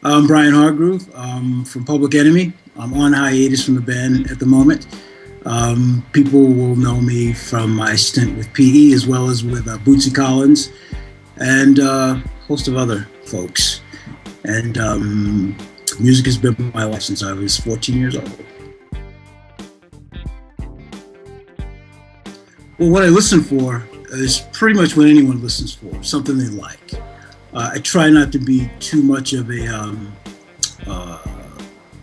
I'm Brian Hardgroove from Public Enemy. I'm on hiatus from the band at the moment. People will know me from my stint with PE as well as with Bootsy Collins and a host of other folks. And music has been my life since I was 14 years old. Well, what I listen for is pretty much what anyone listens for, something they like. I try not to be too much of a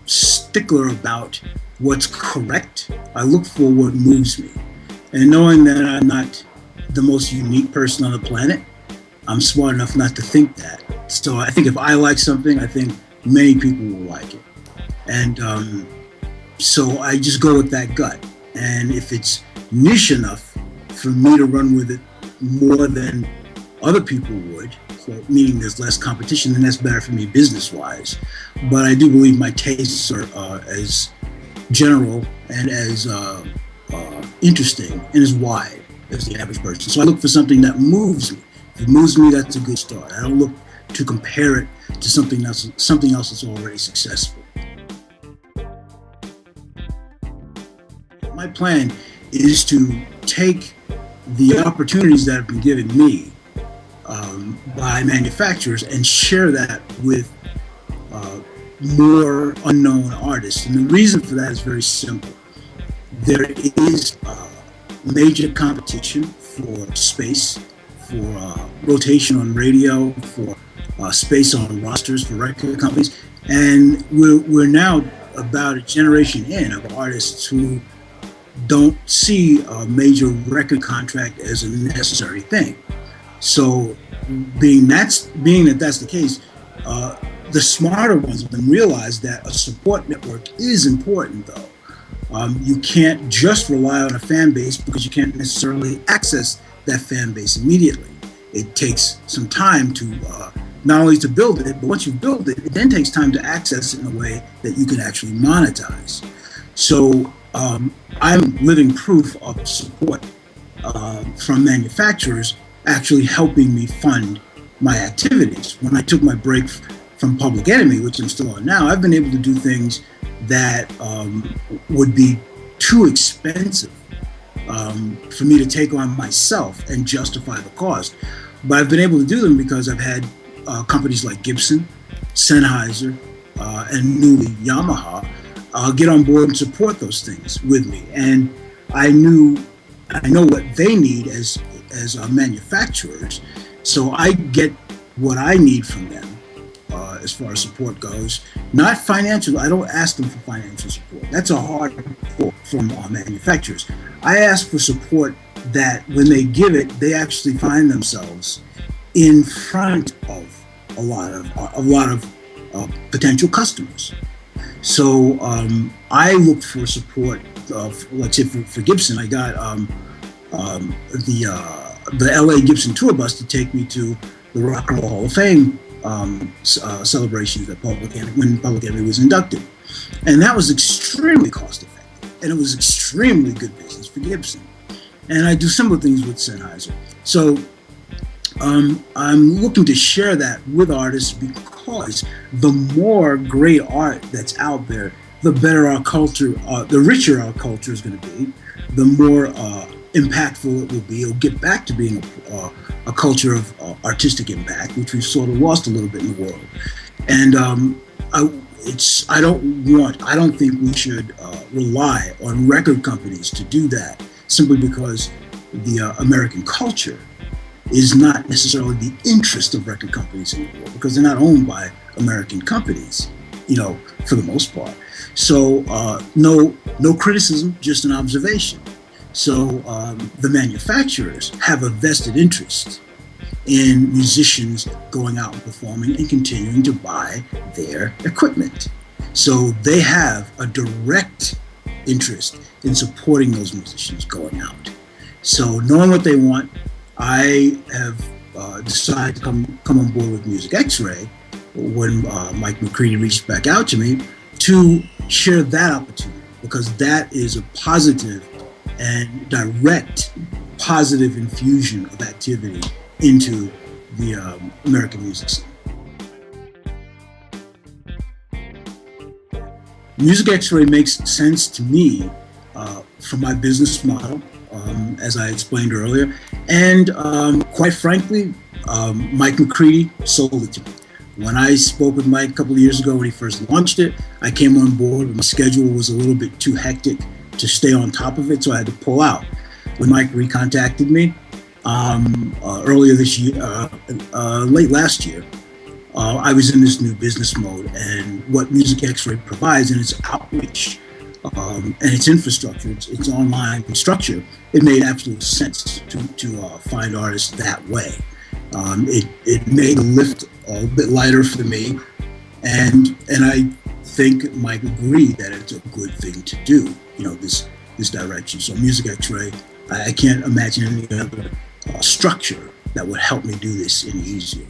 stickler about what's correct. I look for what moves me. And knowing that I'm not the most unique person on the planet, I'm smart enough not to think that. So I think if I like something, I think many people will like it. And so I just go with that gut. And if it's niche enough for me to run with it more than other people would, so meaning there's less competition, then that's better for me business-wise. But I do believe my tastes are as general and as interesting and as wide as the average person. So I look for something that moves me. If it moves me, that's a good start. I don't look to compare it to something else that's already successful. My plan is to take the opportunities that have been given me by manufacturers and share that with more unknown artists. And the reason for that is very simple. There is major competition for space, for rotation on radio, for space on rosters for record companies. And we're now about a generation in of artists who don't see a major record contract as a necessary thing. So being that that's the case, the smarter ones of them realize that a support network is important, though. You can't just rely on a fan base because you can't necessarily access that fan base immediately. It takes some time to not only to build it, but once you build it, it then takes time to access it in a way that you can actually monetize. So I'm living proof of support from manufacturers actually helping me fund my activities. When I took my break from Public Enemy, which I'm still on now, I've been able to do things that would be too expensive for me to take on myself and justify the cost. But I've been able to do them because I've had companies like Gibson, Sennheiser, and newly Yamaha get on board and support those things with me. And I know what they need as manufacturers, so I get what I need from them as far as support goes. Not financial. I don't ask them for financial support. That's a hard pull from manufacturers. I ask for support that when they give it, they actually find themselves in front of a lot of potential customers. So I look for support. Like say for Gibson, I got the LA Gibson tour bus to take me to the Rock and Roll Hall of Fame celebrations that when Public Enemy was inducted, and that was extremely cost effective, and it was extremely good business for Gibson. And I do similar things with Sennheiser. So I'm looking to share that with artists because the more great art that's out there, the better our culture, the richer our culture is going to be, the more impactful it will be. It'll get back to being a culture of artistic impact, which we've sort of lost a little bit in the world. And I don't think we should rely on record companies to do that simply because the American culture is not necessarily the interest of record companies anymore, because they're not owned by American companies, for the most part. So no criticism, just an observation. So the manufacturers have a vested interest in musicians going out and performing and continuing to buy their equipment. So they have a direct interest in supporting those musicians going out. So knowing what they want, I have decided to come on board with Music Xray when Mike McCready reached back out to me to share that opportunity, because that is a positive and direct positive infusion of activity into the American music scene. Music X-Ray makes sense to me for my business model, as I explained earlier, and quite frankly, Mike McCready sold it to me. When I spoke with Mike a couple of years ago when he first launched it, I came on board, but my schedule was a little bit too hectic to stay on top of it, so I had to pull out. When Mike recontacted me earlier this year, late last year, I was in this new business mode, and what Music X-Ray provides in its outreach and its infrastructure, its online structure, it made absolute sense to find artists that way. It made the lift a bit lighter for me, and I think Mike agreed that it's a good thing to do, this direction. So Music X-Ray, I can't imagine any other structure that would help me do this any easier.